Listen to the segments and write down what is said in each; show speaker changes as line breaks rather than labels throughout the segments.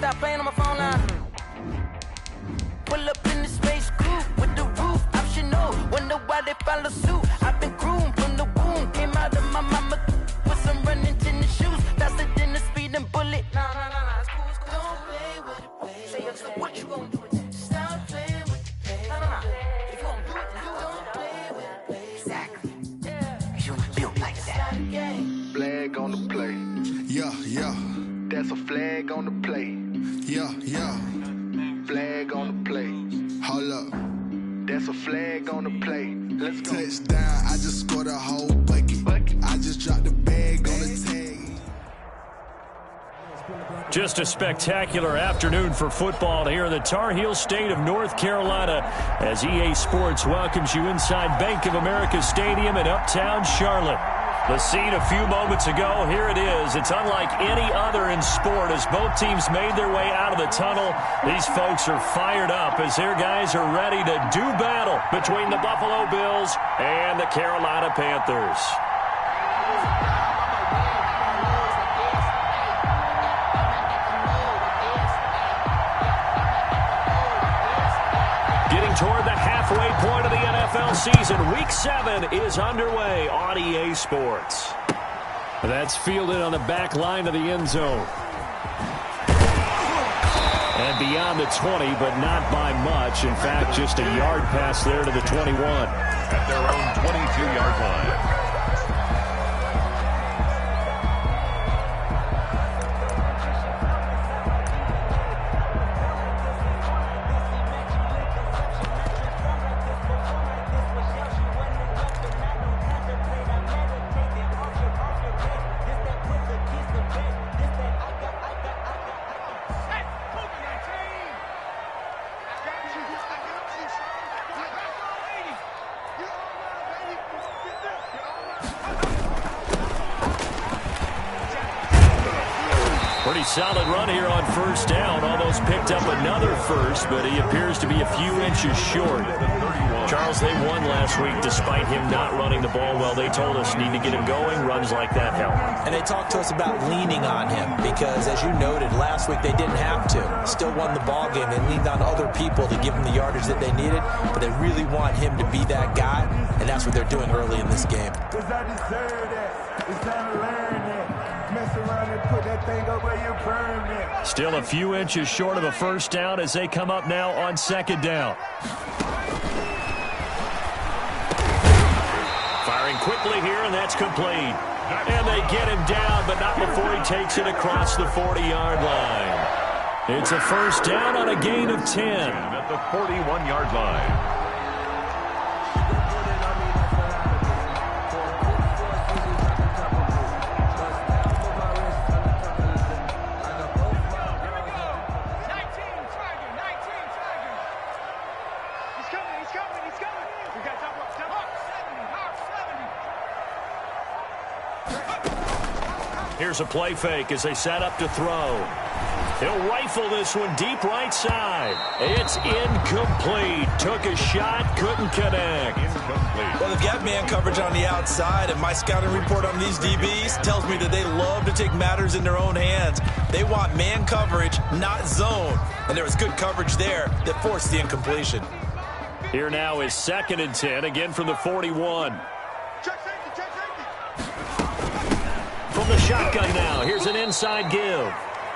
stop playing on my phone line. Pull up in the space coupe with the roof optional. Wonder why they follow suit. I've been groomed from the womb. Came out of my mama with some running tennis shoes. Faster than the speeding bullet. Nah, it's cool, it's cool. Don't play with it, play. Say, so what you gonna do with that? Stop playing with it, play. Nah. If you gonna do it, then don't play with it, play. Exactly. Yeah. You was built like that.
Flag on the play.
Yeah.
That's a flag on the play.
Yeah.
Flag on the play.
Hold up.
That's a flag on the play. Let's go.
Touchdown, I just scored a whole bucket. I just dropped the bag on the tag.
Just a spectacular afternoon for football here in the Tar Heel state of North Carolina as EA Sports welcomes you inside Bank of America Stadium in Uptown Charlotte. The scene a few moments ago, here it is. It's unlike any other in sport as both teams made their way out of the tunnel. These folks are fired up as their guys are ready to do battle between the Buffalo Bills and the Carolina Panthers. Toward the halfway point of the NFL season. Week 7 is underway on EA Sports. That's fielded on the back line of the end zone. And beyond the 20, but not by much. In fact, just a yard pass there to the 21.
At their own 22-yard line.
Solid run here on first down. Almost picked up another first, but he appears to be a few inches short. Charles, they won last week despite him not running the ball well. They told us need to get him going. Runs like that help.
And they talked to us about leaning on him because, as you noted, last week they didn't have to. Still won the ball game. They leaned on other people to give them the yardage that they needed, but they really want him to be that guy, and that's what they're doing early in this game.
Because I deserve that. It's time to learn that. Mess around and put that thing up where you're permanent.
Still a few inches short of a first down as they come up now on second down. Firing quickly here, and that's complete. And they get him down, but not before he takes it across the 40-yard line. It's a first down on a gain of 10.
At the 41-yard line.
Here's a play fake as they set up to throw. He'll rifle this one deep right side. It's incomplete. Took a shot, couldn't connect.
Incomplete.
Well, they've got man coverage on the outside, and my scouting report on these DBs tells me that they love to take matters in their own hands. They want man coverage, not zone. And there was good coverage there that forced the incompletion.
Here now is 2nd and 10, again from the 41. From the shotgun now, here's an inside give.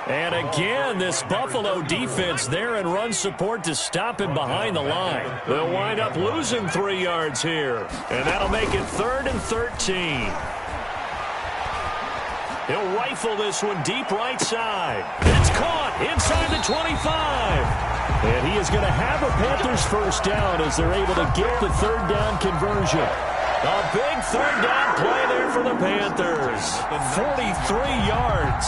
And again, this Buffalo defense there in run support to stop him behind the line. They'll wind up losing 3 yards here. And that'll make it 3rd and 13. He'll rifle this one deep right side. It's caught inside the 25. And he is going to have a Panthers first down as they're able to get the 3rd down conversion. A big 3rd down play there for the Panthers. 43 yards.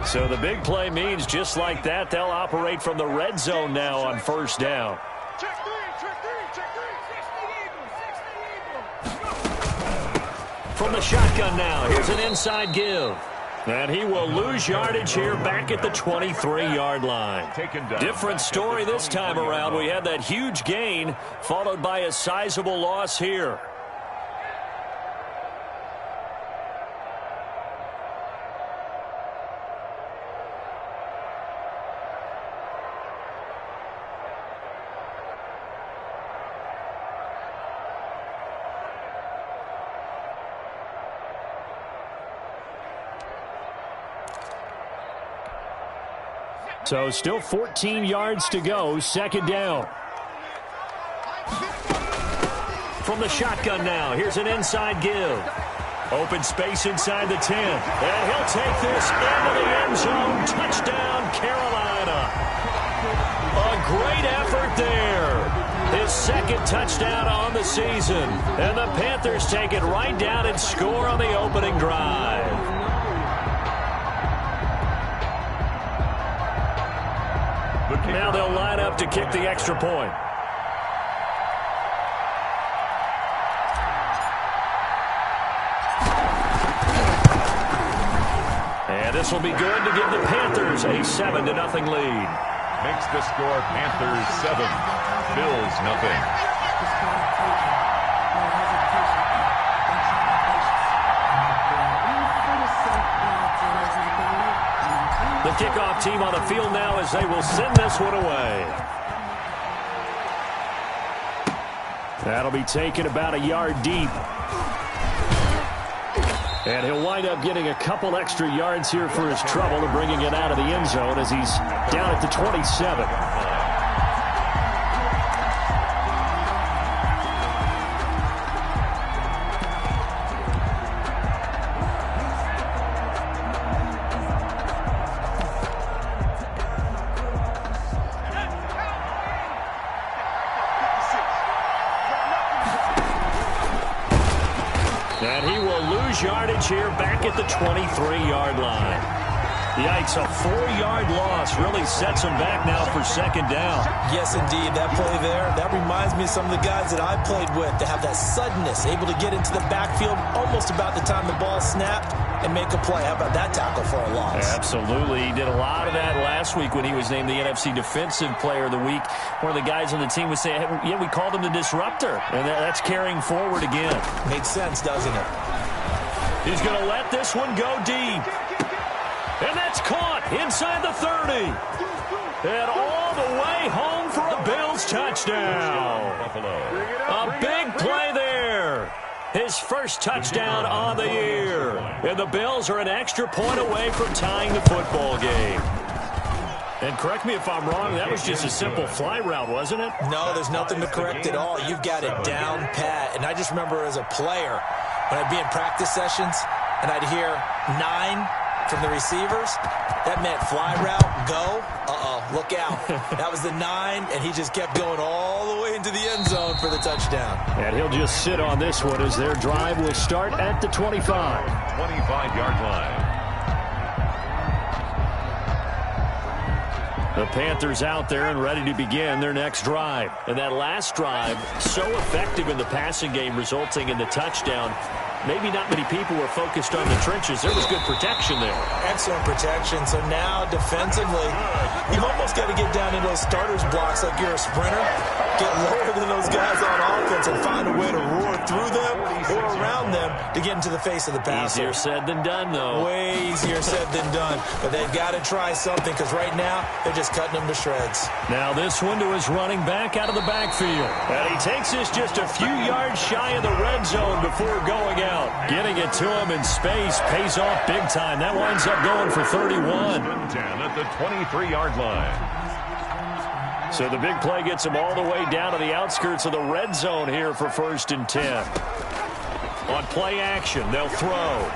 So the big play means just like that, they'll operate from the red zone now on first down. From the shotgun now, here's an inside give. And he will lose yardage here back at the 23-yard line. Different story this time around. We had that huge gain followed by a sizable loss here. So still 14 yards to go, second down. From the shotgun now, here's an inside give. Open space inside the 10. And he'll take this into the end zone. Touchdown, Carolina. A great effort there. His second touchdown on the season. And the Panthers take it right down and score on the opening drive. Now they'll line up to kick the extra point. And this will be good to give the Panthers a 7-0 lead.
Makes the score Panthers 7, Bills nothing.
The kickoff team on the field now as they will send this one away. That'll be taken about a yard deep. And he'll wind up getting a couple extra yards here for his trouble and bringing it out of the end zone as he's down at the 27. Yardage here back at the 23-yard line. Yikes, a 4-yard loss really sets him back now for second down.
Yes, indeed. That play there, that reminds me of some of the guys that I played with to have that suddenness, able to get into the backfield almost about the time the ball snapped and make a play. How about that tackle for a loss?
Absolutely. He did a lot of that last week when he was named the NFC Defensive Player of the Week. One of the guys on the team would say, hey, yeah, we called him the disruptor. And that's carrying forward again.
Makes sense, doesn't it?
He's going to let this one go deep. And that's caught inside the 30. And all the way home for a Bills touchdown. A big play there. His first touchdown on the year. And the Bills are an extra point away from tying the football game. And correct me if I'm wrong, that was just a simple fly route, wasn't it?
No, there's nothing to correct at all. You've got it down pat. And I just remember as a player, when I'd be in practice sessions and I'd hear 9 from the receivers, that meant fly route, go, look out. That was the 9, and he just kept going all the way into the end zone for the touchdown.
And he'll just sit on this one as their drive will start at the 25.
25-yard line.
The Panthers out there and ready to begin their next drive. And that last drive, so effective in the passing game, resulting in the touchdown. Maybe not many people were focused on the trenches. There was good protection there.
Excellent protection. So now defensively, you've almost got to get down into those starters blocks like you're a sprinter. Get lower than those guys on offense and find a way to roar through them or around them to get into the face of the passer.
Easier said than done, though.
Way easier said than done. But they've got to try something because right now they're just cutting them to shreds.
Now this one to his running back out of the backfield. And he takes this just a few yards shy of the red zone before going out. Getting it to him in space pays off big time. That winds up going for 31.
10 at the 23-yard line.
So the big play gets him all the way down to the outskirts of the red zone here for 1st and 10. On play action, they'll throw.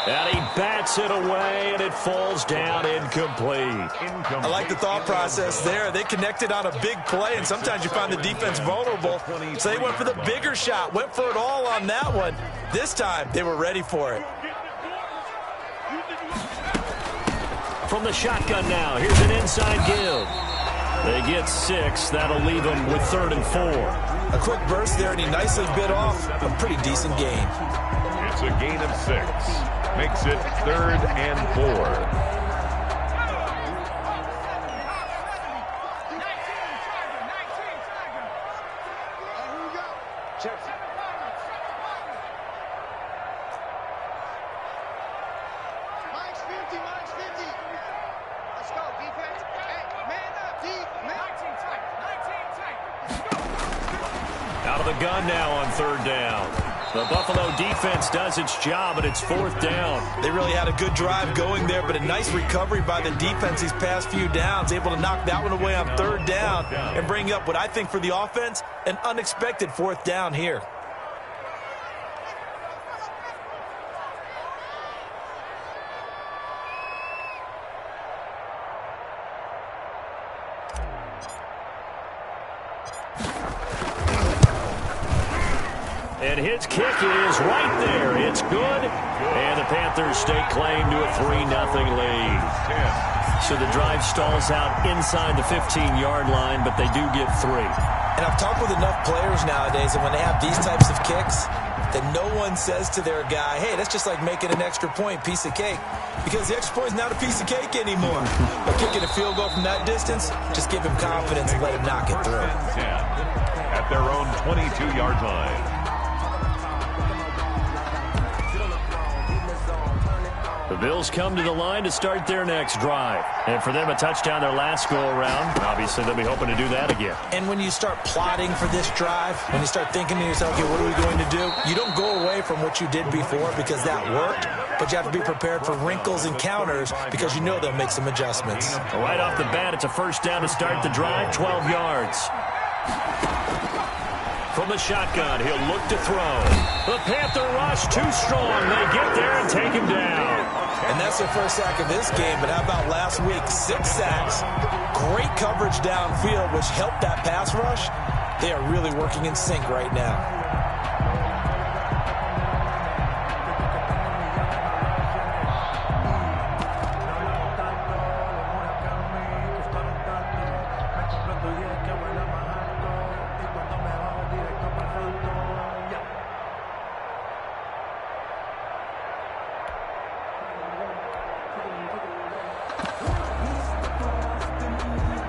And he bats it away, and it falls down incomplete.
I like the thought process there. They connected on a big play, and sometimes you find the defense vulnerable. So they went for the bigger shot, went for it all on that one. This time, they were ready for it.
From the shotgun now, here's an inside give. They get 6. That'll leave them with 3rd and 4.
A quick burst there, and he nicely bit off a pretty decent gain.
It's a gain of 6. Makes it 3rd and 4.
Out of the gun now on 3rd down. The Buffalo defense does its job, and it's 4th down.
They really had a good drive going there, but a nice recovery by the defense these past few downs, able to knock that one away on 3rd down and bring up what I think for the offense, an unexpected 4th down here.
And his kick is right there. It's good. And the Panthers stake claim to a 3-0 lead. So the drive stalls out inside the 15-yard line, but they do get 3.
And I've talked with enough players nowadays that when they have these types of kicks, that no one says to their guy, hey, that's just like making an extra point, piece of cake. Because the extra point is not a piece of cake anymore. But kicking a field goal from that distance, just give him confidence and let him knock it through.
10 at their own 22-yard line.
The Bills come to the line to start their next drive. And for them, a touchdown their last go-around. Obviously, they'll be hoping to do that again.
And when you start plotting for this drive, when you start thinking to yourself, okay, what are we going to do? You don't go away from what you did before because that worked, but you have to be prepared for wrinkles and counters because you know they'll make some adjustments.
Right off the bat, it's a 1st down to start the drive, 12 yards. From the shotgun, he'll look to throw. The Panther rush too strong. They get there and take him down.
And that's their first sack of this game, but how about last week? 6 sacks. Great coverage downfield, which helped that pass rush. They are really working in sync right now.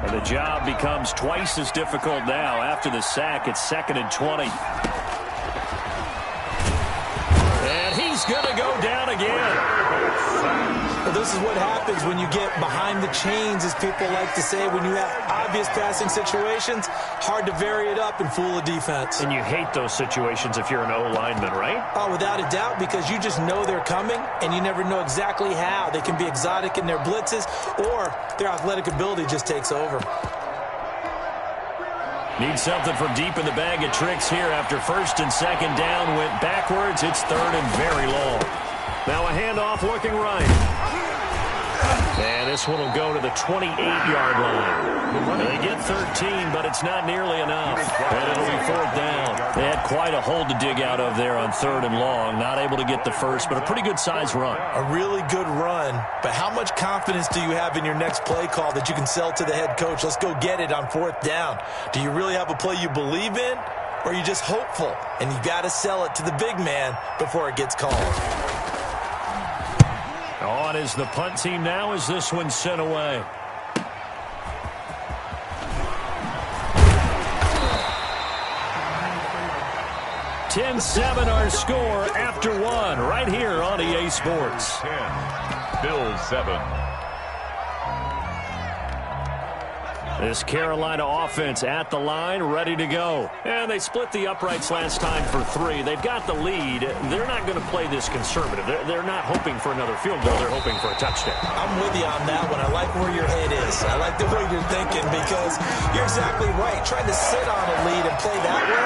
The job becomes twice as difficult now. After the sack, it's 2nd and 20. And he's going to go down again.
Well, this is what happens when you get behind the chains, as people like to say. When you have obvious passing situations, hard to vary it up and fool a defense.
And you hate those situations if you're an O-lineman, right?
Oh, without a doubt, because you just know they're coming, and you never know exactly how. They can be exotic in their blitzes, or their athletic ability just takes over.
Need something from deep in the bag of tricks here after 1st and 2nd down went backwards. It's 3rd and very long. Now a handoff looking right. And this one will go to the 28-yard line. They get 13, but it's not nearly enough. And it'll be 4th down. They had quite a hole to dig out of there on 3rd and long. Not able to get the first, but a pretty good size run.
A really good run. But how much confidence do you have in your next play call that you can sell to the head coach? Let's go get it on 4th down. Do you really have a play you believe in? Or are you just hopeful? And you got to sell it to the big man before it gets called.
On is the punt team now as this one's sent away. $10-7 our score after 1 right here on EA Sports.
10, Bills 7.
This Carolina offense at the line, ready to go. And they split the uprights last time for 3. They've got the lead. They're not going to play this conservative. They're not hoping for another field goal. They're hoping for a touchdown.
I'm with you on that one. I like where your head is. I like the way you're thinking because you're exactly right. Trying to sit on a lead and play that way,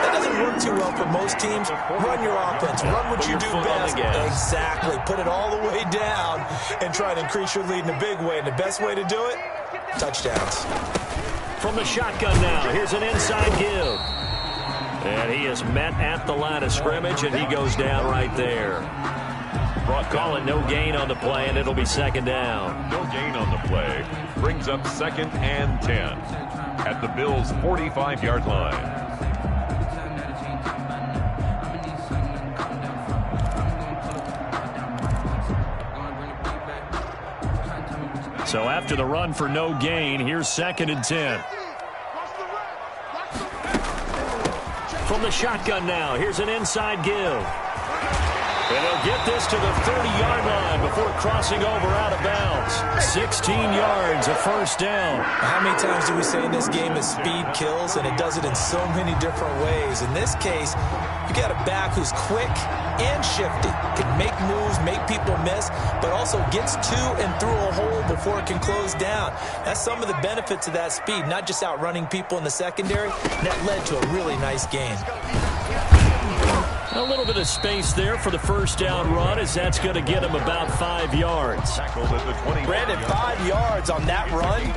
that doesn't work too well for most teams. Run your offense. Run what you do best. Exactly. Put it all the way down and try to increase your lead in a big way. And the best way to do it, touchdowns.
From the shotgun now, here's an inside give. And he is met at the line of scrimmage, and he goes down right there. Call it no gain on the play, and it'll be 2nd down.
No gain on the play. Brings up 2nd and 10 at the Bills' 45-yard line.
So after the run for no gain, here's 2nd and 10. From the shotgun now, here's an inside give. And he'll get this to the 30-yard line before crossing over out of bounds. 16 yards, a first down.
How many times do we say in this game that speed kills, and it does it in so many different ways? In this case, you got a back who's quick and shifty, can make moves, make people miss, but also gets to and through a hole before it can close down. That's some of the benefits of that speed, not just outrunning people in the secondary. That led to a really nice gain.
A little bit of space there for the first down run, as that's going to get him about 5 yards.
Brandon, 5 yards on that run.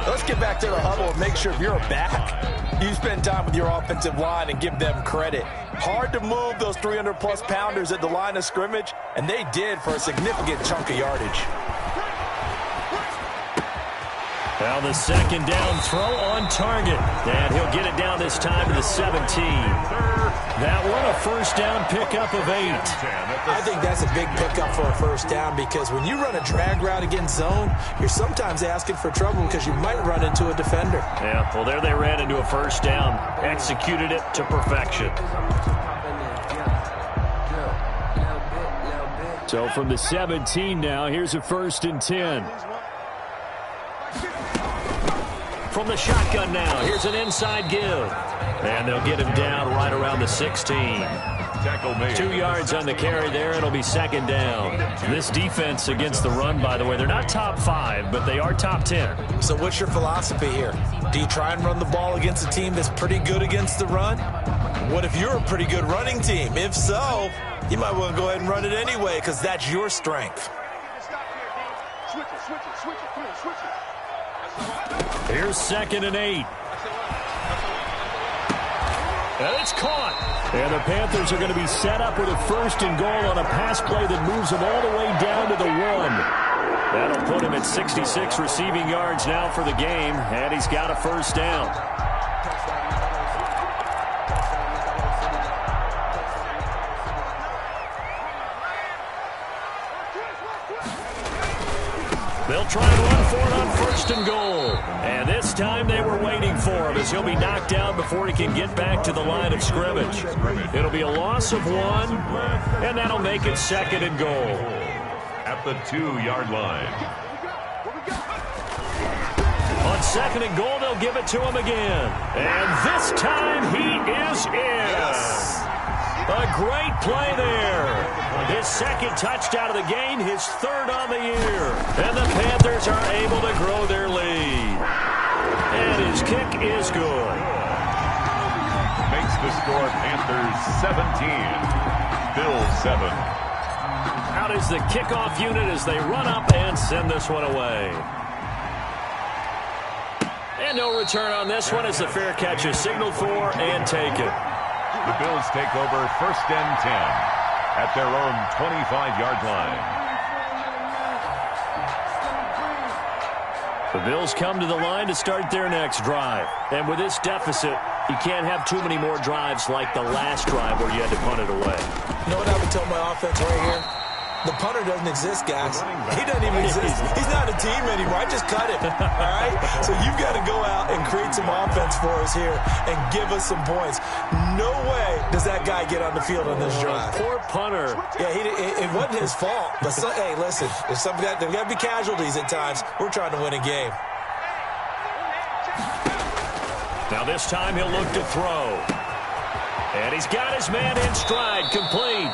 Let's get back to the huddle and make sure if you're a back, you spend time with your offensive line and give them credit. Hard to move those 300-plus pounders at the line of scrimmage, and they did for a significant chunk of yardage.
Now the 2nd down throw on target. And he'll get it down this time to the 17. That one a first down pickup of 8.
I think that's a big pickup for a first down, because when you run a drag route against zone, you're sometimes asking for trouble because you might run into a defender.
Yeah, well, there they ran into a first down. Executed it to perfection. So from the 17 now, here's a 1st and 10. From the shotgun now, here's an inside give. And they'll get him down right around the 16. 2 yards on the carry there. It'll be 2nd down. This defense against the run, by the way, they're not top 5, but they are top 10.
So what's your philosophy here? Do you try and run the ball against a team that's pretty good against the run? What if you're a pretty good running team? If so, you might want to go ahead and run it anyway, because that's your strength.
Here's 2nd and 8. And it's caught. And the Panthers are going to be set up with a 1st and goal on a pass play that moves them all the way down to the 1. That'll put him at 66 receiving yards now for the game, and he's got a first down. They'll try and run for it on 1st and goal. And this time they were waiting for him, as he'll be knocked down before he can get back to the line of scrimmage. It'll be a loss of 1, and that'll make it 2nd and goal.
At the 2-yard line.
On 2nd and goal, they'll give it to him again. And this time he is in.
Yes.
A great play there. His 2nd touchdown of the game, his 3rd on the year. And the Panthers are able to grow their lead. And his kick is good.
Makes the score Panthers 17, Bills 7.
Out is the kickoff unit as they run up and send this one away. And no return on this one as the fair catch is signaled for and taken.
The Bills take over 1st and 10 at their own 25-yard line.
The Bills come to the line to start their next drive. And with this deficit, you can't have too many more drives like the last drive where you had to punt it away.
You know what I would tell my offense right here? The punter doesn't exist, guys. He doesn't even exist. He's not a team anymore. I just cut him. All right? So you've got to go out and create some offense for us here and give us some points. No way does that guy get on the field on this drive.
Poor punter.
Yeah, it wasn't his fault. But, hey, listen, there's got to be casualties at times. We're trying to win a game.
Now this time he'll look to throw. And he's got his man in stride, complete.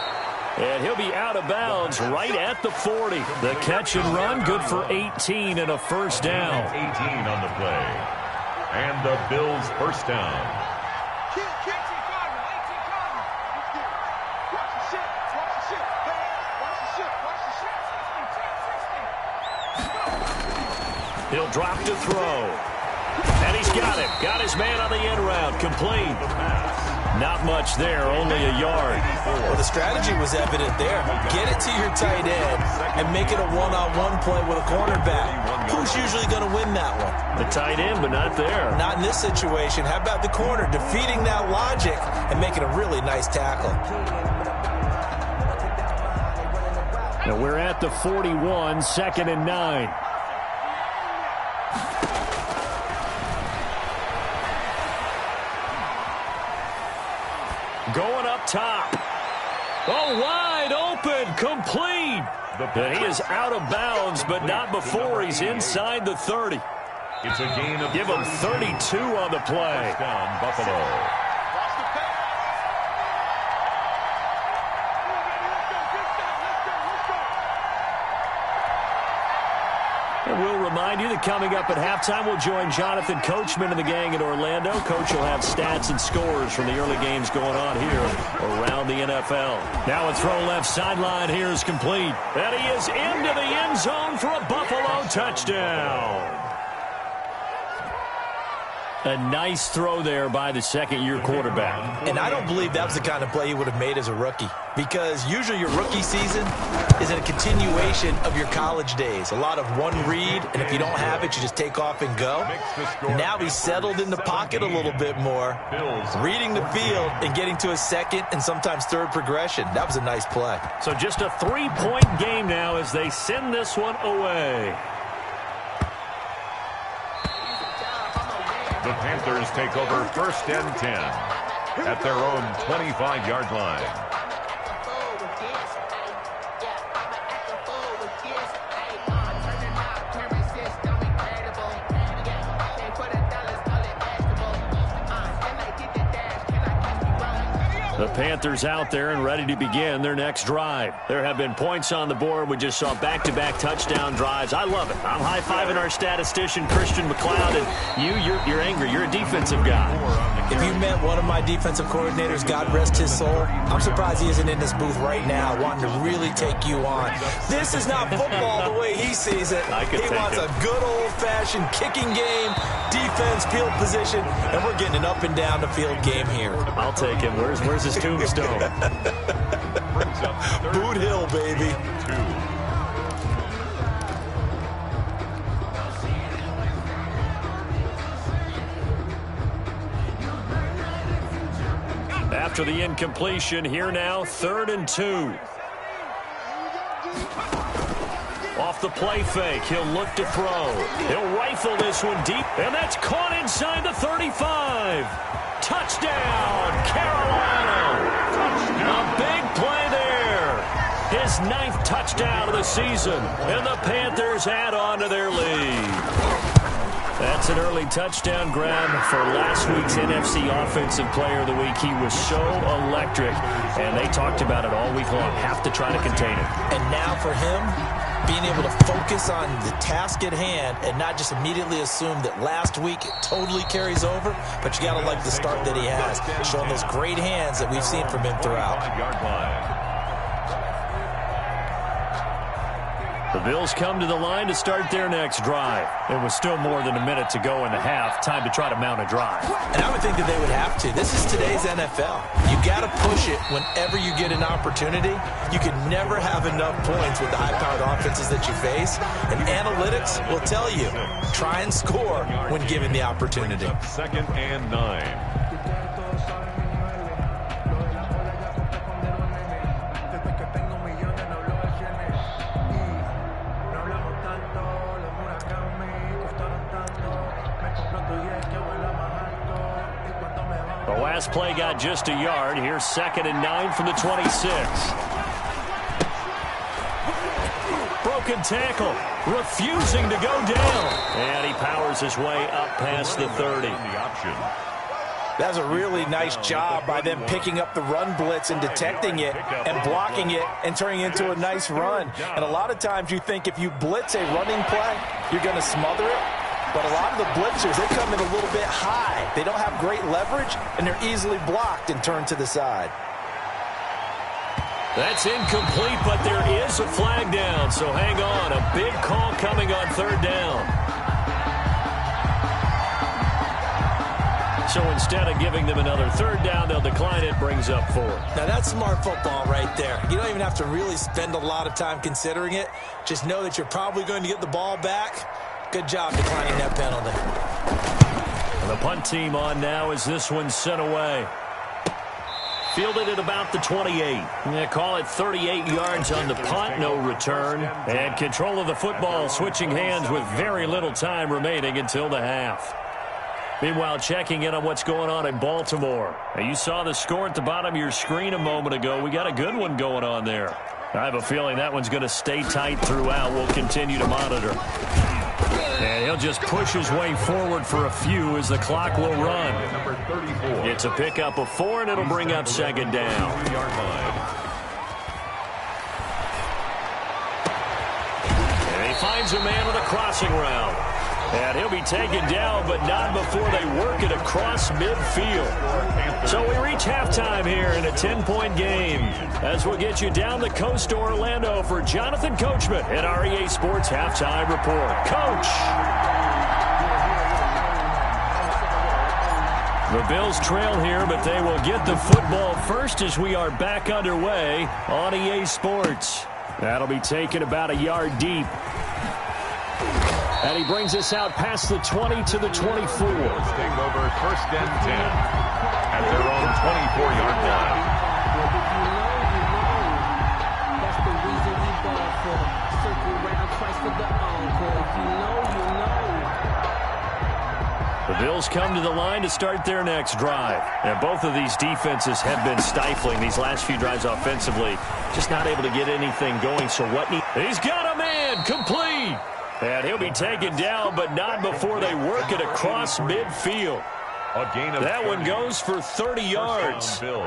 And he'll be out of bounds right at the 40. The catch and run, good for 18 and a first down.
18 on the play. And the Bills' first down.
He'll drop to throw. And he's got it. Got his man on the end route, complete. Not much there, only a yard.
Well, the strategy was evident there. Get it to your tight end and make it a one-on-one play with a cornerback. Who's usually going to win that one?
The tight end, but not there.
Not in this situation. How about the corner defeating that logic and making a really nice tackle?
Now we're at the 41, 2nd and 9. top. Oh, wide open, complete. And he is out of bounds, but not before he's inside the 30.
It's a gain of
Give him 32 on the play.
Touchdown, Buffalo.
And we'll remind you that coming up at halftime, we'll join Jonathan Coachman and the gang in Orlando. Coach will have stats and scores from the early games going on here around the NFL. Now a throw left sideline here is complete. And he is into the end zone for a Buffalo touchdown. A nice throw there by the second-year quarterback.
And I don't believe that was the kind of play he would have made as a rookie, because usually your rookie season is a continuation of your college days. A lot of one read, and if you don't have it, you just take off and go. Now he's settled in the pocket a little bit more, reading the field and getting to a second and sometimes third progression. That was a nice play.
So just a 3-point game now as they send this one away.
The Panthers take over 1st and 10 at their own 25-yard line.
The Panthers out there and ready to begin their next drive. There have been points on the board. We just saw back-to-back touchdown drives. I love it. I'm high-fiving our statistician, Christian McLeod, and you're angry. You're a defensive guy.
If you met one of my defensive coordinators, God rest his soul, I'm surprised he isn't in this booth right now wanting to really take you on. This is not football the way he sees it. He wants a good old-fashioned kicking game, defense, field position, and we're getting an up-and-down-the-field game here.
I'll take him. Where's his tombstone?
Boot Hill, baby.
2.
After the incompletion, here now, 3rd and 2. Off the play fake, he'll look to throw. He'll rifle this one deep, and that's caught inside the 35. Touchdown, Carolina. A big play there. His 9th touchdown of the season, and the Panthers add on to their lead. That's an early touchdown grab for last week's NFC Offensive Player of the Week. He was so electric, and they talked about it all week long. Have to try to contain it.
And now for him, being able to focus on the task at hand and not just immediately assume that last week it totally carries over, but you got to like the start that he has, showing those great hands that we've seen from him throughout.
The Bills come to the line to start their next drive. It was still more than a minute to go in the half. Time to try to mount a drive.
And I would think that they would have to. This is today's NFL. You got to push it whenever you get an opportunity. You can never have enough points with the high-powered offenses that you face. And analytics will tell you, try and score when given the opportunity.
2nd and 9.
The last play got just a yard. Here's 2nd and 9 from the 26. Broken tackle, refusing to go down. And he powers his way up past the 30.
That was a really nice job by them picking up the run blitz and detecting it and blocking it and turning it into a nice run. And a lot of times you think if you blitz a running play, you're going to smother it. But a lot of the blitzers, they come in a little bit high. They don't have great leverage, and they're easily blocked and turned to the side.
That's incomplete, but there is a flag down, so hang on. A big call coming on 3rd down. So instead of giving them another 3rd down, they'll decline it, brings up 4.
Now that's smart football right there. You don't even have to really spend a lot of time considering it. Just know that you're probably going to get the ball back. Good job declining that penalty.
And the punt team on now as this one's sent away. Fielded at about the 28. They call it 38 yards on the punt, no return. And control of the football switching hands with very little time remaining until the half. Meanwhile, checking in on what's going on in Baltimore. Now, you saw the score at the bottom of your screen a moment ago. We got a good one going on there. I have a feeling that one's going to stay tight throughout. We'll continue to monitor. And he'll just push his way forward for a few as the clock will run. It's a pickup of 4, and it'll bring up second down. And he finds a man with a crossing route. And he'll be taken down, but not before they work it across midfield. So we reach halftime here in a 10-point game as we'll get you down the coast to Orlando for Jonathan Coachman at our EA Sports Halftime Report. Coach! The Bills trail here, but they will get the football first as we are back underway on EA Sports. That'll be taken about a yard deep. And he brings us out past the 20 to the 24.
Take over first and 10 at their own 24-yard line.
That's the reason we ball for. Circle round twice for the encore. If you know, you know.
The Bills come to the line to start their next drive. And both of these defenses have been stifling these last few drives offensively. Just not able to get anything going. So what he's got a man complete. And he'll be taken down, but not before they work it across midfield.
A gain of
that one goes for 30 yards.
Bills.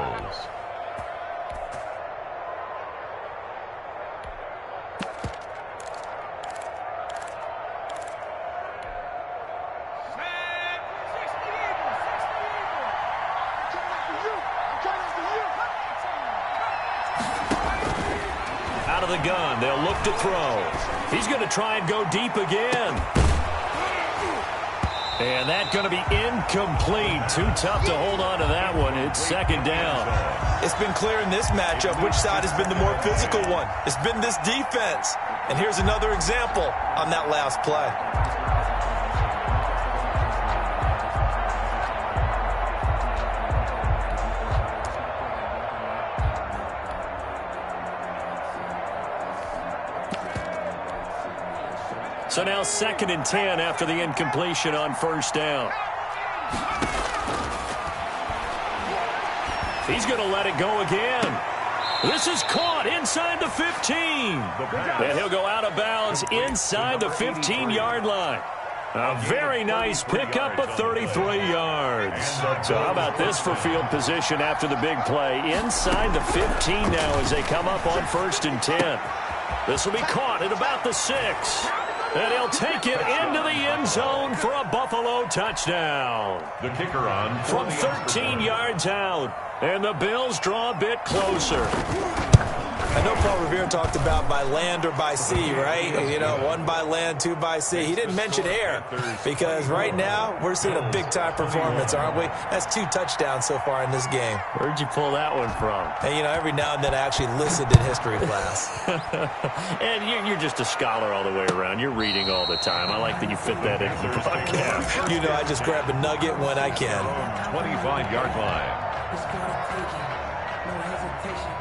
Out of the gun, they'll look to throw. He's going to try and go deep again. And that's going to be incomplete. Too tough to hold on to that one. It's second down.
It's been clear in this matchup which side has been the more physical one. It's been this defense. And here's another example on that last play.
So now second and 10 after the incompletion on first down. He's going to let it go again. This is caught inside the 15. And he'll go out of bounds inside the 15-yard line. A very nice pickup of 33 yards. So how about this for field position after the big play? Inside the 15 now as they come up on first and 10. This will be caught at about the 6. And he'll take it into the end zone for a Buffalo touchdown.
The kicker on
from 13 yards out. And the Bills draw a bit closer.
I know Paul Revere talked about by land or by sea, right? You know, 1 by land, 2 by sea. He didn't mention air because right now we're seeing a big-time performance, aren't we? That's 2 touchdowns so far in this game.
Where'd you pull that one from?
And, you know, every now and then I actually listened in history class.
And you're just a scholar all the way around. You're reading all the time. I like that you fit that into the broadcast.
You know, I just grab a nugget when I can.
25-yard line.
It's gonna take it. No hesitation.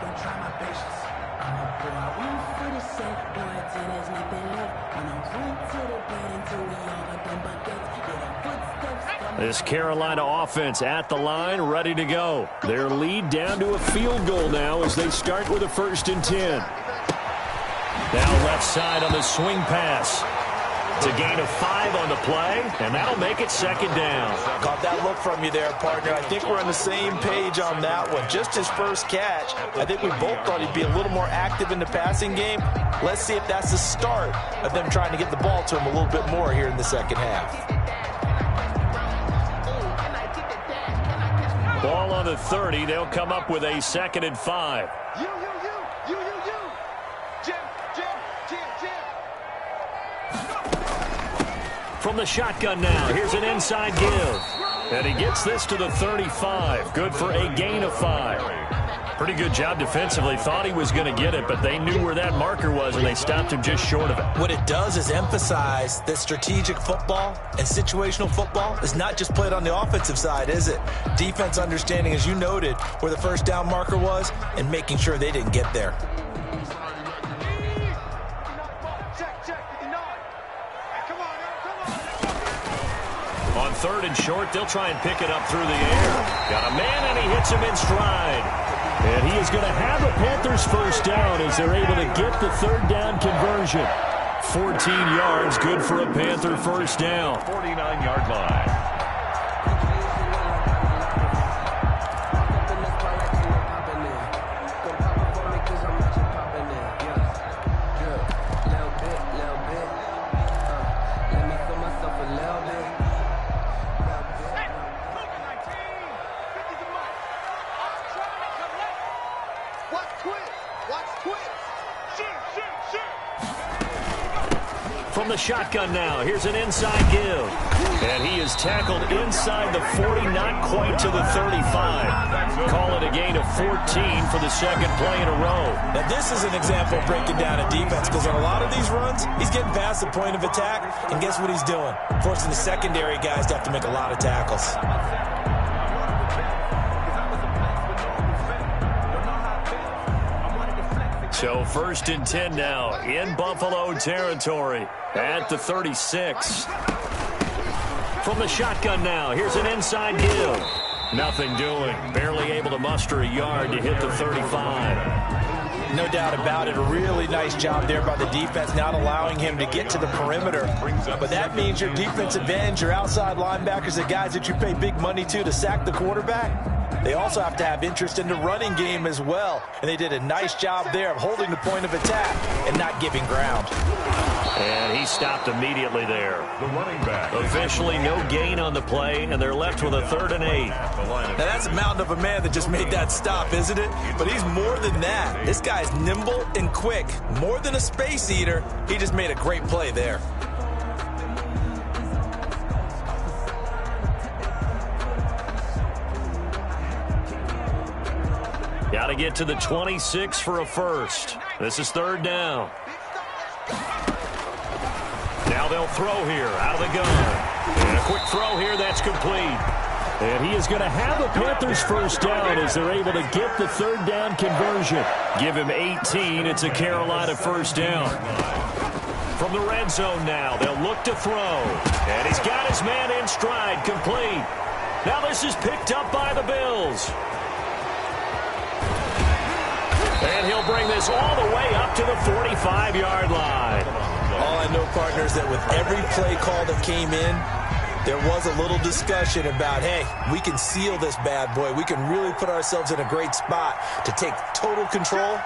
Don't try my patience. I'm a boy. I win for the sake. Boy, till there's nothing left. When I run to the bed until we all are done but footsteps.
This Carolina offense at the line, ready to go. Their lead down to a field goal now as they start with a first and 10. Now left side on the swing pass. It's a gain of 5 on the play, and that'll make it second down.
Caught that look from you there, partner. I think we're on the same page on that one. Just his first catch. I think we both thought he'd be a little more active in the passing game. Let's see if that's the start of them trying to get the ball to him a little bit more here in the second half.
Ball on the 30. They'll come up with a second and 5. From the shotgun now, here's an inside give. And he gets this to the 35. Good for a gain of 5. Pretty good job defensively. Thought he was going to get it, but they knew where that marker was, and they stopped him just short of it.
What it does is emphasize that strategic football and situational football is not just played on the offensive side, is it? Defense understanding, as you noted, where the first down marker was and making sure they didn't get there.
On 3rd and short, they'll try and pick it up through the air. Got a man, and he hits him in stride. And he is going to have the Panthers first down as they're able to get the 3rd down conversion. 14 yards, good for a Panther first down.
49-yard line.
From the shotgun now, here's an inside give. And he is tackled inside the 40, not quite to the 35. Call it a gain of 14 for the second play in a row.
Now this is an example of breaking down a defense, because on a lot of these runs, he's getting past the point of attack, and guess what he's doing? Forcing the secondary guys to have to make a lot of tackles.
So 1st and 10 now in Buffalo territory at the 36. From the shotgun now, here's an inside give. Nothing doing. Barely able to muster a yard to hit the 35.
No doubt about it. A really nice job there by the defense, not allowing him to get to the perimeter. But that means your defensive ends, your outside linebackers, the guys that you pay big money to sack the quarterback, they also have to have interest in the running game as well. And they did a nice job there of holding the point of attack and not giving ground.
And he stopped immediately there.
The running back.
Officially no gain on the play, and they're left with a 3rd and 8.
Now that's a mountain of a man that just made that stop, isn't it? But he's more than that. This guy's nimble and quick. More than a space eater, he just made a great play there.
Got to get to the 26 for a first. This is 3rd down. Now they'll throw here out of the gun. And a quick throw here, that's complete. And he is going to have the Panthers first down as they're able to get the 3rd down conversion. Give him 18. It's a Carolina first down. From the red zone now, they'll look to throw. And he's got his man in stride, complete. Now this is picked up by the Bills. And he'll bring this all the way up to the 45-yard line.
All I know, partners, that with every play call that came in, there was a little discussion about, hey, we can seal this bad boy. We can really put ourselves in a great spot to take total control,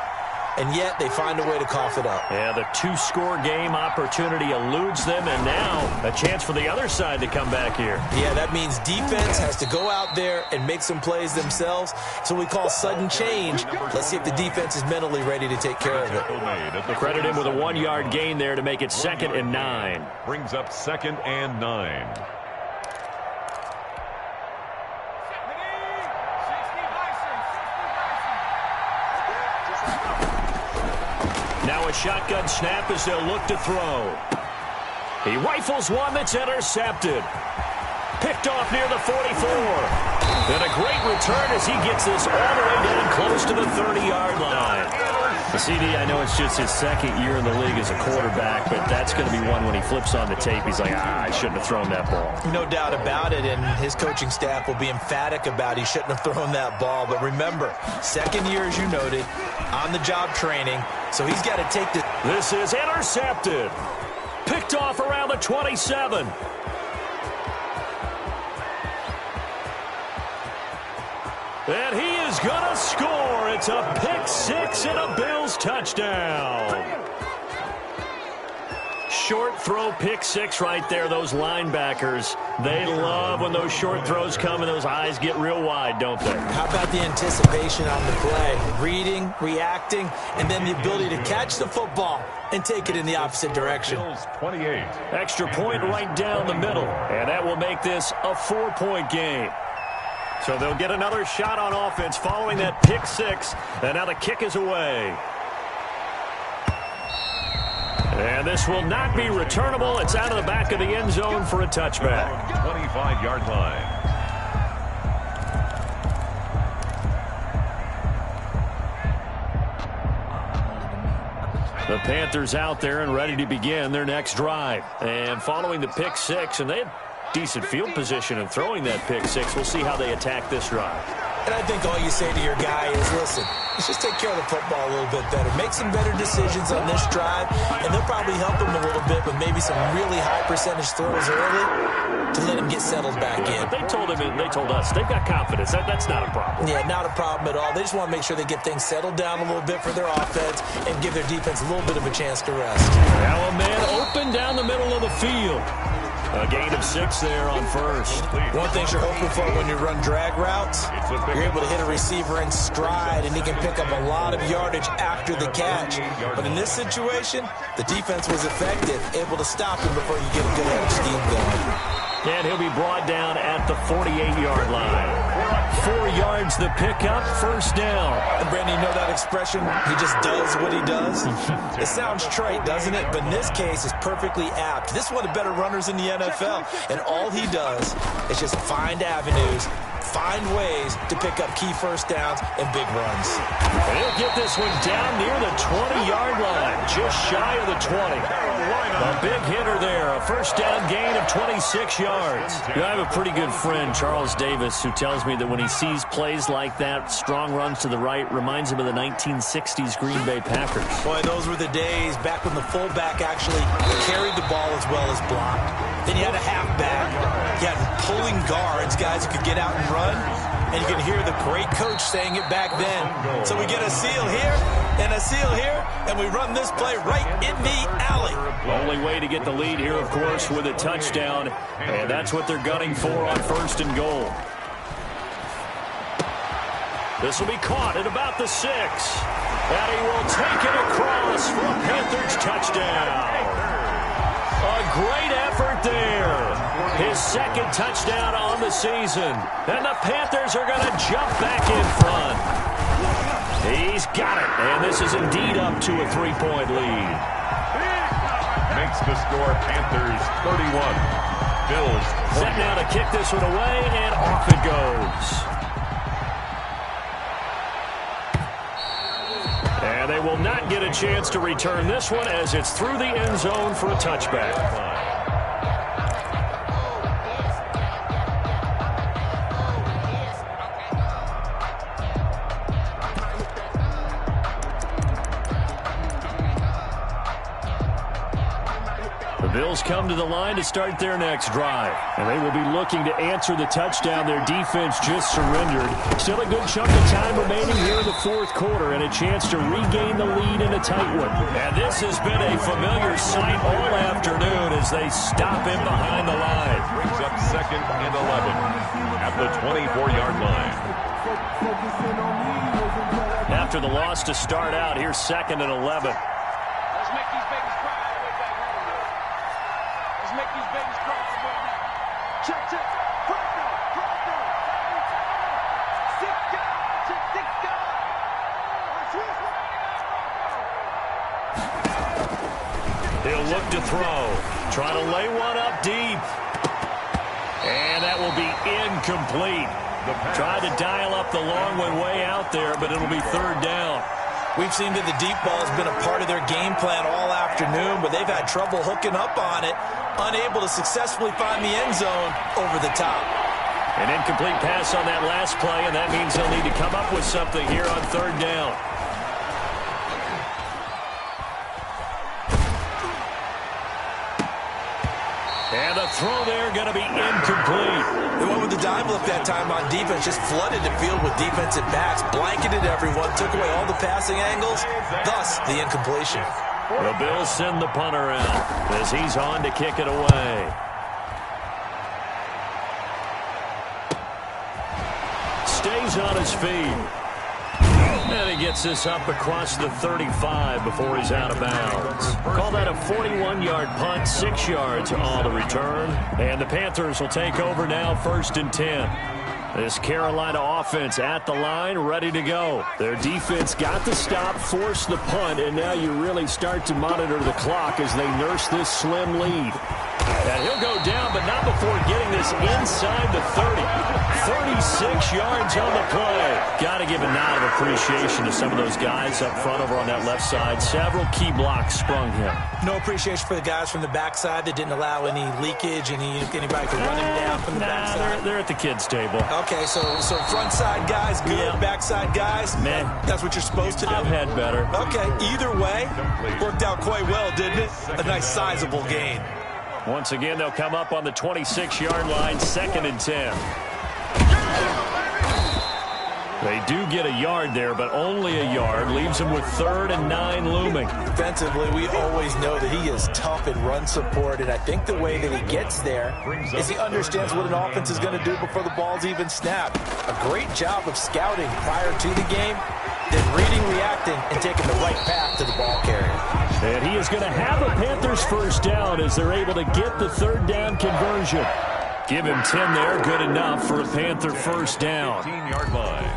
and yet they find a way to cough it up.
Yeah, the 2-score game opportunity eludes them, and now a chance for the other side to come back here.
Yeah, that means defense has to go out there and make some plays themselves. So we call sudden change. Let's see if the defense is mentally ready to take care of it.
Credit him with a 1-yard gain there to make it 2nd and 9.
Brings up 2nd and 9.
Now a shotgun snap as they'll look to throw. He rifles one that's intercepted. Picked off near the 44. And a great return as he gets this all the way down close to the 30-yard line. The CD, I know it's just his 2nd year in the league as a quarterback, but that's going to be one when he flips on the tape, he's like, I shouldn't have thrown that ball.
No doubt about it, and his coaching staff will be emphatic about he shouldn't have thrown that ball. But remember, 2nd year, as you noted, on-the-job training, so he's got to take the...
This is intercepted. Picked off around the 27. And he is going to score. It's a pick 6 and a Bills touchdown. Short throw, pick 6 right there. Those linebackers, they love when those short throws come and those eyes get real wide, don't they?
How about the anticipation on the play? Reading, reacting, and then the ability to catch the football and take it in the opposite direction.
28.
Extra point right down the middle, and that will make this a 4-point game. So they'll get another shot on offense following that pick 6, and now the kick is away. And this will not be returnable. It's out of the back of the end zone for a touchback.
25-yard line.
The Panthers out there and ready to begin their next drive. And following the pick 6, and they had decent field position and throwing that pick six. We'll see how they attack this drive.
And I think all you say to your guy is, listen, let's just take care of the football a little bit better. Make some better decisions on this drive, and they'll probably help him a little bit with maybe some really high percentage throws early to let him get settled back in.
They told us, they've got confidence. That's not a problem.
Yeah, not a problem at all. They just want to make sure they get things settled down a little bit for their offense and give their defense a little bit of a chance to rest.
Now a man open down the middle of the field. A gain of 6 there on first.
One thing you're hoping for when you run drag routes, you're able to hit a receiver in stride, and he can pick up a lot of yardage after the catch. But in this situation, the defense was effective, able to stop him before you get a good head of steam going.
And he'll be brought down at the 48-yard line. 4 yards the pickup, first down.
And Brandon, you know that expression, he just does what he does? It sounds trite, doesn't it? But in this case, it's perfectly apt. This is one of the better runners in the NFL, and all he does is just find avenues, find ways to pick up key first downs and big runs.
And he'll get this one down near the 20-yard line, just shy of the 20. A big hitter there, a first down gain of 26 yards. I have a pretty good friend, Charles Davis, who tells me that when he sees plays like that, strong runs to the right, reminds him of the 1960s Green Bay Packers.
Boy, those were the days back when the fullback actually carried the ball as well as blocked. Then you had a halfback. You had pulling guards, guys who could get out and run. And you can hear the great coach saying it back then. So we get a seal here and a seal here, and we run this play right in the alley.
Only way to get the lead here, of course, with a touchdown. And that's what they're gunning for on first and goal. This will be caught at about the 6. And he will take it across for a Panthers touchdown. A great effort there. His second touchdown on the season. And the Panthers are going to jump back in front. He's got it. And this is indeed up to a 3-point lead.
Makes the score Panthers 31. Bills 20.
Set now to kick this one away, and off it goes. And they will not get a chance to return this one as it's through the end zone for a touchback. The Bills come to the line to start their next drive. And they will be looking to answer the touchdown. Their defense just surrendered. Still a good chunk of time remaining here in the fourth quarter and a chance to regain the lead in a tight one. And this has been a familiar sight all afternoon as they stop him behind the line.
Brings up second and 11 at the 24-yard line.
After the loss to start out, here's second and 11. He'll look to throw. Try to lay one up deep. And that will be incomplete. Tried to dial up the long one way out there, but it'll be third down.
We've seen that the deep ball has been a part of their game plan all afternoon, but they've had trouble hooking up on it, unable to successfully find the end zone over the top.
An incomplete pass on that last play, and that means they'll need to come up with something here on third down. And the throw there going to be incomplete.
They went with the dime look that time on defense, just flooded the field with defensive backs, blanketed everyone, took away all the passing angles, thus the incompletion.
The Bills send the punter out as he's on to kick it away. Stays on his feet. And he gets this up across the 35 before he's out of bounds. Call that a 41-yard punt, 6 yards on the return. And the Panthers will take over now, first and 10. This Carolina offense at the line, ready to go. Their defense got the stop, forced the punt, and now you really start to monitor the clock as they nurse this slim lead. And he'll go down, but not before getting this inside the 30. 36 yards on the play. Got to give a nod of appreciation to some of those guys up front over on that left side. Several key blocks sprung him.
No appreciation for the guys from the backside that didn't allow any leakage, anybody to run him down from the backside.
They're at the kids' table.
Okay, so front side guys good,
yeah.
Backside guys,
man,
that's what you're supposed to do.
I've had better.
Okay, either way, worked out quite well, didn't it? A nice sizable gain.
Once again, they'll come up on the 26-yard line, 2nd and 10. They do get a yard there, but only a yard. Leaves them with 3rd and 9 looming.
Defensively, we always know that he is tough in run support, and I think the way that he gets there is he understands what an offense is going to do before the ball's even snapped. A great job of scouting prior to the game, then reading, reacting, and taking the right path to the ball carrier.
And he is going to have a Panthers first down as they're able to get the 3rd down conversion. Give him 10 there, good enough for a Panther first down.
15-yard line.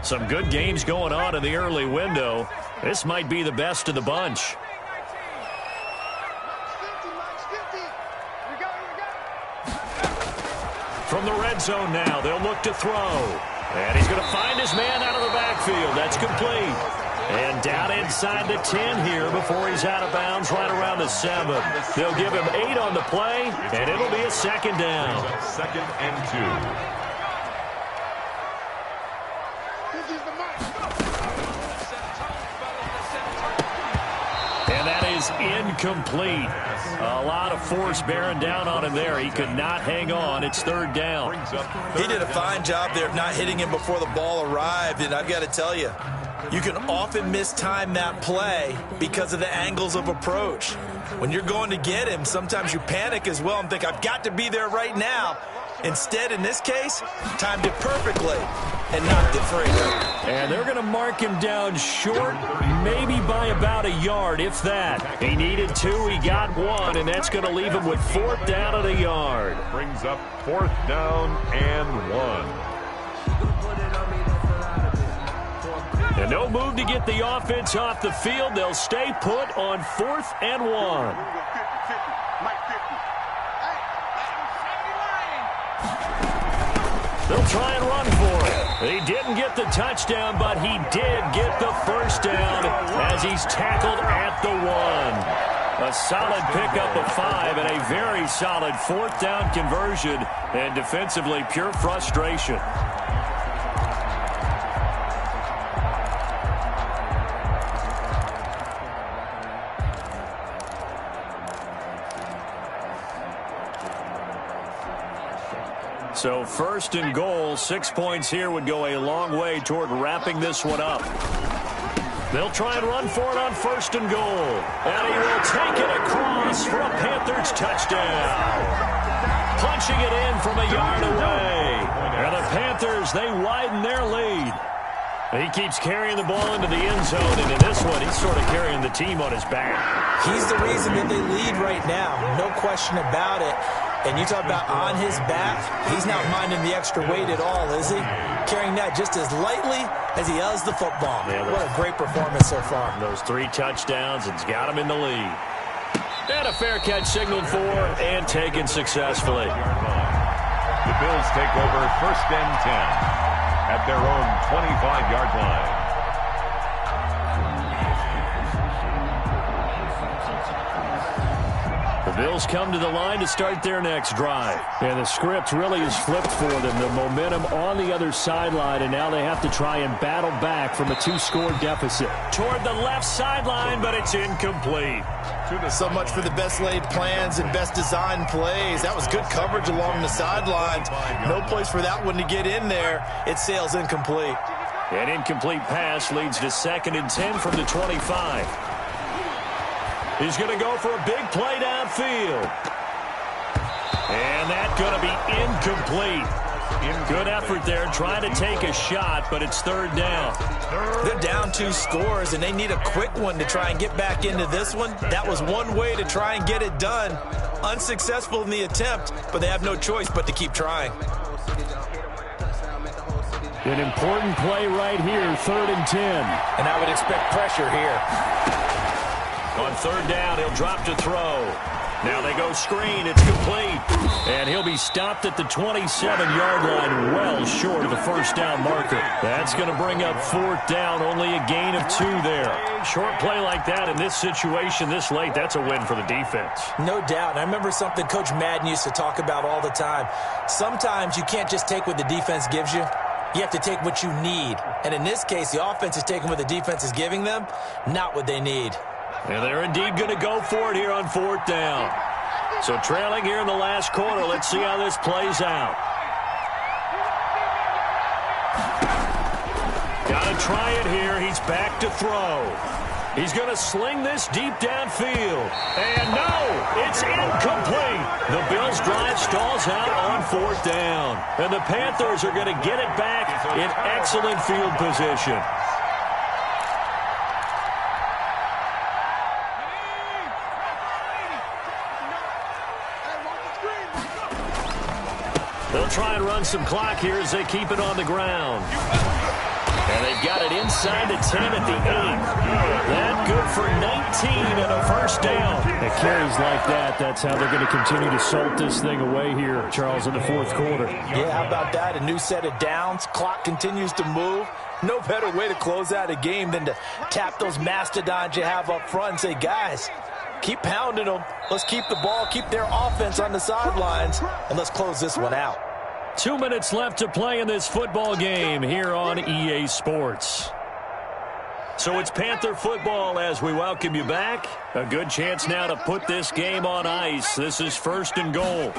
Some good games going on in the early window. This might be the best of the bunch. From the red zone now, they'll look to throw. And he's going to find his man out of the backfield. That's complete. And down inside the 10 here before he's out of bounds right around the 7. They'll give him 8 on the play, and it'll be a 2nd down.
2nd and 2.
And that is incomplete. A lot of force bearing down on him there. He could not hang on. It's 3rd down.
He did a fine job there of not hitting him before the ball arrived, and I've got to tell you, you can often mistime that play because of the angles of approach. When you're going to get him, sometimes you panic as well and think, I've got to be there right now. Instead, in this case, timed it perfectly and knocked it free.
And they're going to mark him down short, maybe by about a yard, if that. He needed 2, he got 1, and that's going to leave him with 4th down and a yard.
Brings up 4th down and 1.
And no move to get the offense off the field. They'll stay put on 4th and 1. They'll try and run for it. He didn't get the touchdown, but he did get the first down as he's tackled at the 1. A solid pickup of 5 and a very solid 4th down conversion, and defensively pure frustration. So 1st and goal, 6 points here would go a long way toward wrapping this one up. They'll try and run for it on 1st and goal. And he will take it across for a Panthers touchdown. Punching it in from a yard away. And the Panthers, they widen their lead. He keeps carrying the ball into the end zone, and in this one, he's sort of carrying the team on his back.
He's the reason that they lead right now, no question about it. And you talk about on his back, he's not minding the extra weight at all, is he? Carrying that just as lightly as he does the football. Yeah, what a great performance so far.
Those 3 touchdowns, it's got him in the lead. And a fair catch signaled for and taken successfully.
The Bills take over 1st and 10 at their own 25-yard line.
The Bills come to the line to start their next drive. And the script really is flipped for them. The momentum on the other sideline, and now they have to try and battle back from a 2-score deficit. Toward the left sideline, but it's incomplete.
So much for the best laid plans and best designed plays. That was good coverage along the sidelines. No place for that one to get in there. It sails incomplete.
An incomplete pass leads to 2nd and 10 from the 25. He's going to go for a big play downfield. And that's going to be incomplete. Good effort there, trying to take a shot, but it's 3rd down.
They're down 2 scores, and they need a quick one to try and get back into this one. That was one way to try and get it done. Unsuccessful in the attempt, but they have no choice but to keep trying.
An important play right here, 3rd and 10.
And I would expect pressure here.
On 3rd down, he'll drop to throw. Now they go screen. It's complete. And he'll be stopped at the 27-yard line, well short of the first down marker. That's going to bring up 4th down, only a gain of 2 there. Short play like that in this situation this late, that's a win for the defense.
No doubt. I remember something Coach Madden used to talk about all the time. Sometimes you can't just take what the defense gives you. You have to take what you need. And in this case, the offense is taking what the defense is giving them, not what they need.
And they're indeed going to go for it here on 4th down. So trailing here in the last quarter. Let's see how this plays out. Got to try it here. He's back to throw. He's going to sling this deep downfield. And no, it's incomplete. The Bills' drive stalls out on 4th down. And the Panthers are going to get it back in excellent field position. They'll try and run some clock here as they keep it on the ground. And they've got it inside the 10 at the 8. That good for 19 and a first down. It carries like that. That's how they're going to continue to salt this thing away here, Charles, in the 4th quarter.
Yeah, how about that? A new set of downs. Clock continues to move. No better way to close out a game than to tap those mastodons you have up front and say, guys, keep pounding them. Let's keep the ball, keep their offense on the sidelines, and let's close this one out.
2 minutes left to play in this football game here on EA Sports. So it's Panther football as we welcome you back. A good chance now to put this game on ice. This is 1st and goal.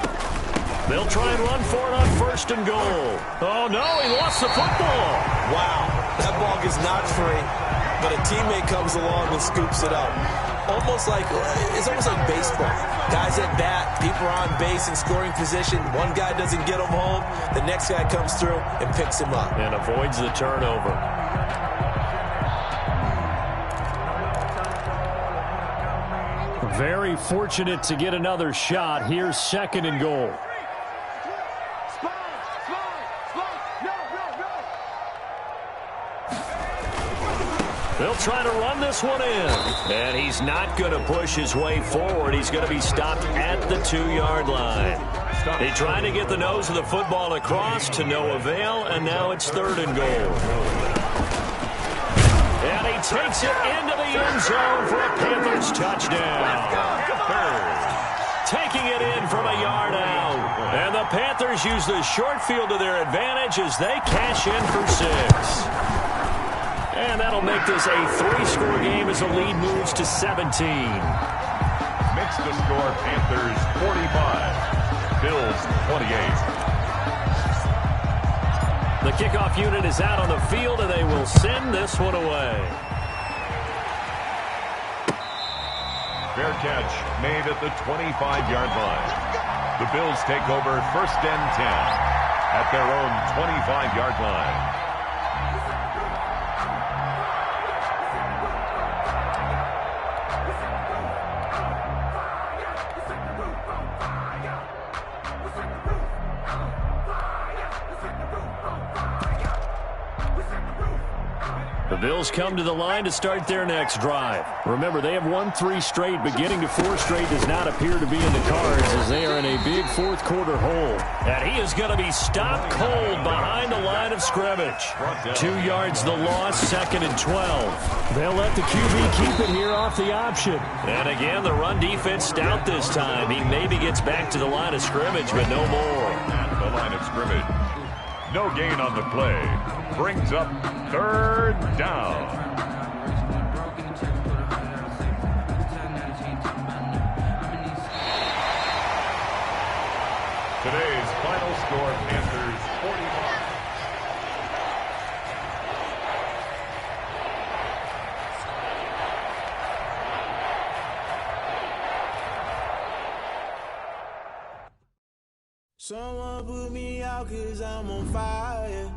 They'll try and run for it on 1st and goal. Oh, no, he lost the football.
Wow, that ball gets knocked free, but a teammate comes along and scoops it up. It's almost like baseball. Guys at bat, people are on base in scoring position. One guy doesn't get him home. The next guy comes through and picks him up.
And avoids the turnover. Very fortunate to get another shot. Here's 2nd and goal. They'll try to run this one in. And he's not going to push his way forward. He's going to be stopped at the 2-yard line. They tried to get the nose of the football across to no avail, and now it's 3rd and goal. And he takes it into the end zone for a Panthers touchdown. Taking it in from a yard out. And the Panthers use the short field to their advantage as they cash in for 6. And that'll make this a 3-score game as the lead moves to 17.
Makes the score Panthers 45, Bills 28.
The kickoff unit is out on the field, and they will send this one away.
Fair catch made at the 25-yard line. The Bills take over 1st and 10 at their own 25-yard line.
The Bills come to the line to start their next drive. Remember, they have won 3 straight, but getting to 4 straight does not appear to be in the cards as they are in a big 4th quarter hole. And he is going to be stopped cold behind the line of scrimmage. 2 yards the loss, 2nd and 12. They'll let the QB keep it here off the option. And again, the run defense stout this time. He maybe gets back to the line of scrimmage, but no more.
The line of scrimmage. No gain on the play. Brings up 3rd down. Today's final score, Panthers 45.
Someone put me out 'cause I'm on fire.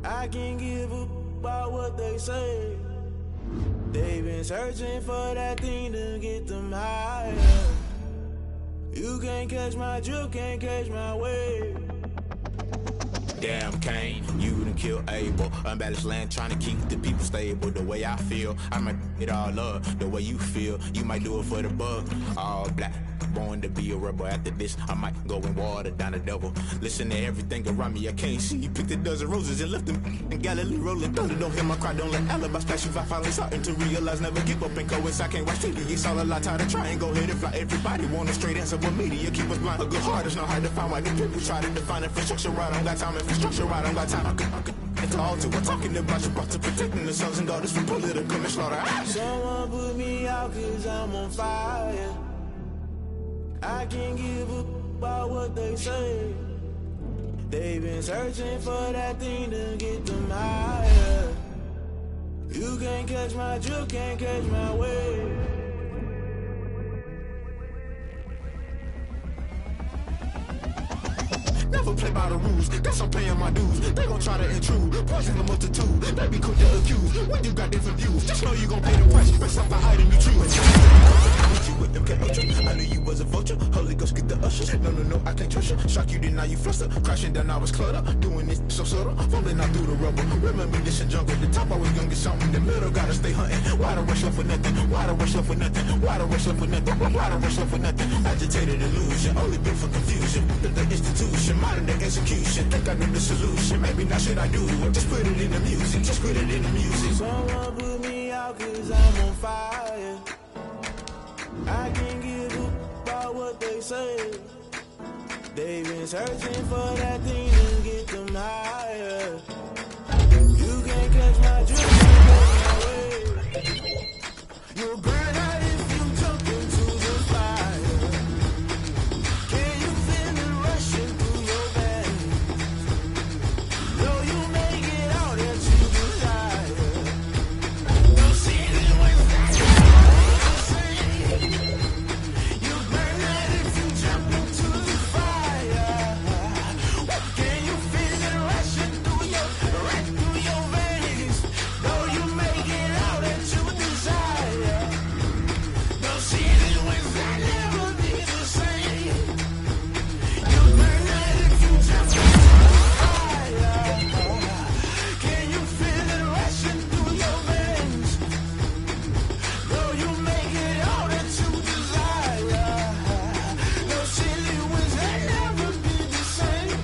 I can't give up about what they say. They've been searching for that thing to get them higher. You can't catch my drift, can't catch my wave. damn Cain. You done kill Abel. Unbalanced land trying to keep the people stable. The way I feel, I might it all up. The way you feel, you might do it for the buck. All black, born to be a rebel. After this, I might go and water down the devil. Listen to everything around me, I can't see. You picked a dozen roses and left them in Galilee rolling thunder. Don't hear my cry, don't let alibis pass you. I finally starting to realize, never give up and coincide. Can't watch TV, it's all a lot. Tired of trying, go ahead and fly. Everybody want a straight answer, but media keep us blind. A good heart is not hard to find. Why the people try to define infrastructure right? I don't got time, infrastructure right? I don't got time. I could all to. We're talking about you, brought to protecting the sons and daughters from political slaughter. Someone put me out cause I'm on fire. I can't give a about what they say. They've been searching for that thing to get them higher. You can't catch my drift, can't catch my wave. Never play by the rules, guess I'm paying my dues. They gon' try to intrude, poison the multitude. They be quick to accuse, when you got different views. Just know you gon' pay the price, based off the item you choose. You with them I knew you was a vulture, Holy Ghost get the ushers. No, I can't trust you. Shock you, then now you fluster. Crashing down, I was cluttered. Doing this so subtle, falling out through the rubble. Remember this in jungle, the top always gonna get something. The middle gotta stay hunting. Why the rush left for nothing? Why the rush left for nothing? Why the rush left for nothing? Why the rush left for nothing? Agitated illusion, only built for confusion. The institution, modern day execution. Think I knew the solution, maybe now should I do it? Just put it in the music, just put it in the music. Someone put me out cause I'm on fire. I can't give a about what they say. They've been searching for that thing to get them higher. You can't catch my drift, can't catch my wave. You'll burn out if you jump into the fire. Can you feel it rushing through your veins? Though you make it out that you desire. No ceiling when you burn out if you jump into the fire. Can you feel it rushing through your veins? Though you make it out that you desire. No ceiling when I never be the same. You burn out if you jump into the fire. Can you feel it rushing through your veins? Though you make it out that you desire. No silly wins, I never be the same.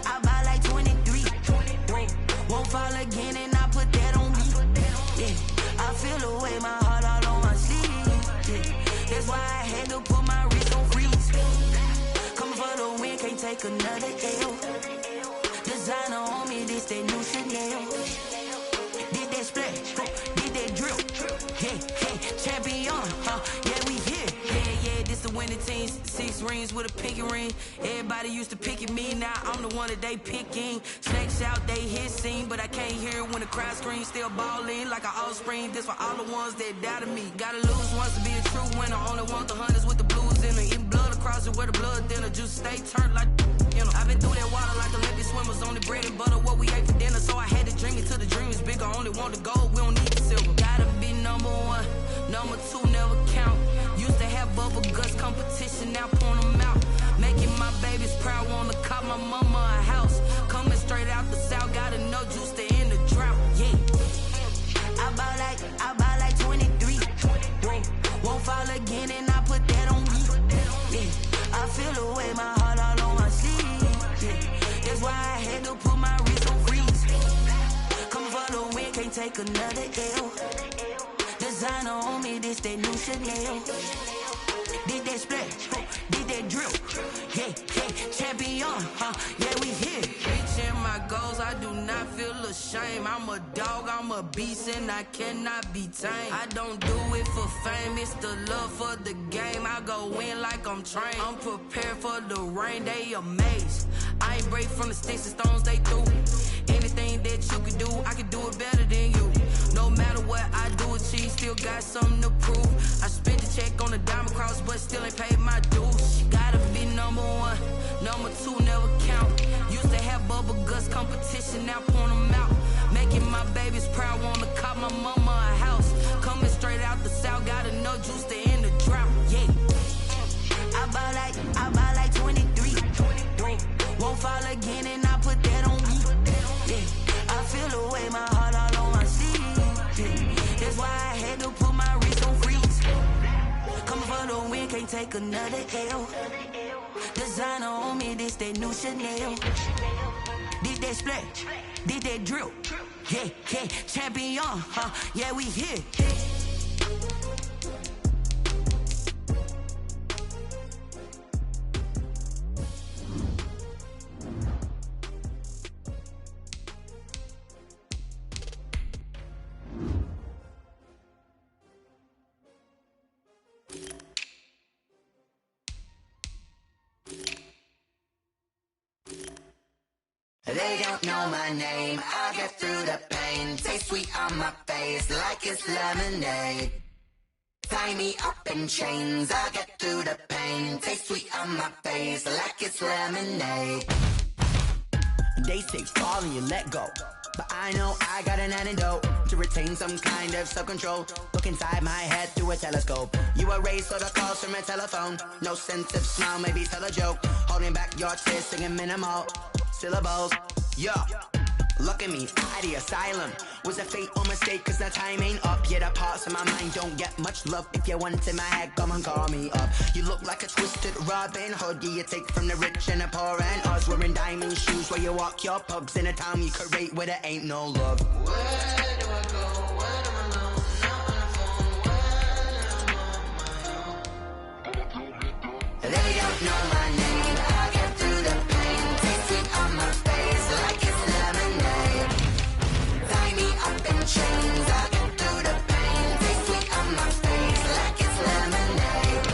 I buy like 23. Won't fall again and I put that on me. Yeah, I feel the way, my heart all on my sleeve. Yeah, that's why I had to put my wrist on freeze. Coming for the win, can't take another L. Designer on me, this that new Chanel. Did that splash, did that drill. Yeah, champion, yeah, we here. Yeah, this the winning team. 6 rings with a pinky ring. Everybody used to pick at me, now I'm the one that they picking. Snakes out, they hit scene, but I can't hear it when the crowd screams. Still ballin' like an offspring. This for all the ones that doubted me. Gotta lose once to be a true winner. Only want the hunters with the blues in it. Eating blood across it where the blood dinner. Just stay turned like, you know. I've been through that water like Olympic swimmers. Only bread and butter, what we ate for dinner. So I had to dream it till the dream is bigger. Only want the gold, we don't need the silver. Gotta be number 1, number 2 never count. Used to have bubble guts competition, now point them out. Making my babies proud, wanna cop my mama a house. Coming straight out the south, gotta know juice to end the drought. Yeah, I buy like 23. Won't fall again and I put that on me. Yeah, I feel the way, my heart all on my sleeve. Yeah, that's why I had to put my wrist on freeze. Come for the win, can't take another L. Designer on me, this that new Chanel. Did that splash, did that drill. Yeah, champion, yeah, we here. Reaching my goals, I do not feel ashamed.
shame. I'm a dog, I'm a beast, and I cannot be tamed. I don't do it for fame, it's the love for the game. I go in like I'm trained. I'm prepared for the rain, they amazed. I ain't break from the sticks and stones they threw. Anything that you can do, I can do it better than you. No matter what I do achieve, still got something to prove. I spent the check on the diamond cross, but still ain't paid my dues. Gotta be number one, number two never count. Used to have bubble guts competition, now point them out. Making my babies proud, wanna cop my mama a house. Coming straight out the south, got enough juice to end the drought. Yeah, I buy like 23. Won't fall again, and I put that on me. Yeah, I feel the way, my heart all on my sleeve. Yeah, that's why I had to put my wrist on freeze. Coming for the win, can't take another L. Designer on me, this that new Chanel. Did that splash, did that drill. Yeah, yeah, champion, yeah, we here.
They don't know my name, I get through the pain. Taste sweet on my face like it's lemonade. Tie me up in chains, I get through the pain. Taste sweet on my face like it's lemonade. They say fall and you let go, but I know I got an antidote to retain some kind of self-control. Look inside my head through a telescope. You erase all the calls from a telephone. No sense of smile, maybe tell a joke. Holding back your tears, singing minimal syllables. Yeah, look at me, out the asylum. Was a fate or mistake, cause the time ain't up. Yeah, the parts of my mind don't get much love. If you want in my head, come and call me up. You look like a twisted Robin Hood. Yeah, you take from the rich and the poor and us. Wearing diamond shoes where you walk your pugs. In a town you create where there ain't no love. Where do I go? When I'm alone? Not on the phone, when I'm on my own. They don't know my name, I get through the pain. Taste sweet on my face like it's lemonade. Tie me up in chains, I get through the pain. Taste sweet on my face like it's lemonade.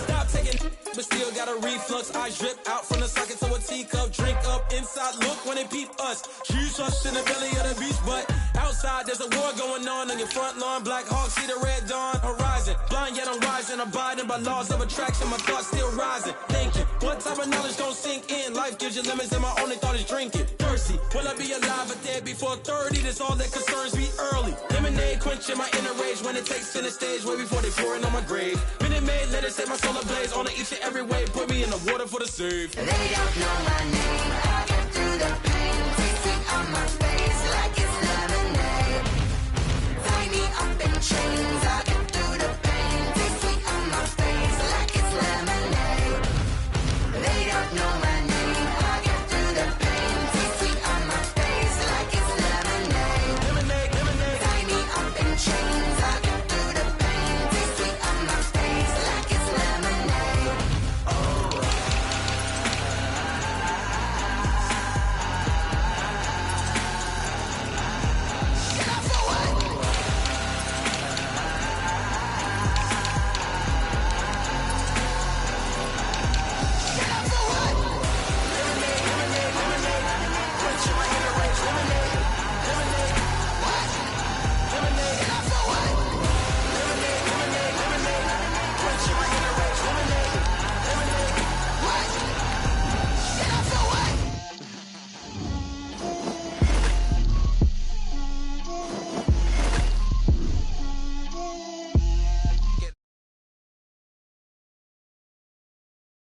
Stop taking, but still got a reflux. Eyes drip out from the socket to a teacup. Drink up inside, look when they peep us. Huge us in the belly of the beast, but outside there's a war going on your front lawn. Black Hawk, see the red dawn horizon. Blind yet I'm rising, abiding by laws of attraction. My thoughts still rising. Thinking, what type of knowledge don't sink in? Life gives you limits and my only thought is drinking. Thirsty, will I be alive or dead before 30? That's all that concerns me early. Lemonade quenching my inner rage when it takes to the stage way before they pour it on my grave. Minute Maid, let it set my soul ablaze on each and every way. Put me in the water for the save.
They don't know my name, I get through the pain. Taste sweet on my face like it's lemonade. Tie me up in chains, I